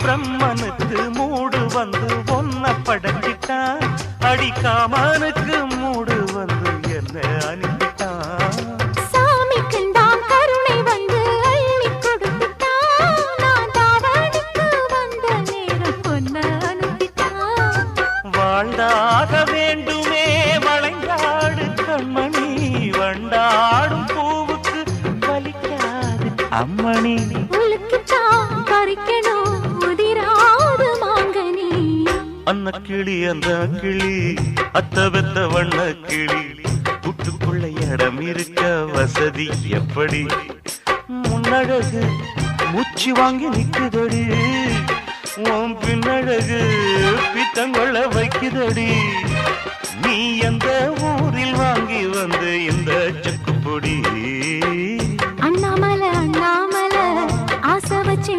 பிரம்மனுக்கு மூடு வந்து ஒன்ன படைச்சிட்டான், அடிக்காமனுக்கு மூடு வந்து என்ன அனுப்பிட்டான். சாமிக்கும் தான் கருணை வந்து அள்ளி கொடுத்துட்டான், நான் தாவணிக்கு வந்த நேரம் பொன்ன அனுப்பிட்டான். வாழ்ந்தாக வேண்டுமே வளைந்தாடு கண்மணி, வண்டாடும் பூவுக்கு வலிக்காது அம்மணி. உலுக்குத்தான் பறிக்கணும் உதிராது மாங்கனி. அன்ன கிளி அந்த கிளி அத்த பெத்த வண்ண கிளி, கூட்டுக்குள்ள இடம் இருக்க வசதி எப்படி? முன்னழகு மூச்சு வாங்கி நிக்குதடி, உன் பின்னழகு பித்தங்கொள்ள வைக்குதடி. நீ எந்த ஊரில் வாங்கி வந்து இந்த செக்கு பொடி? அண்ணாமலை அண்ணாமலை ஆசை வச்சு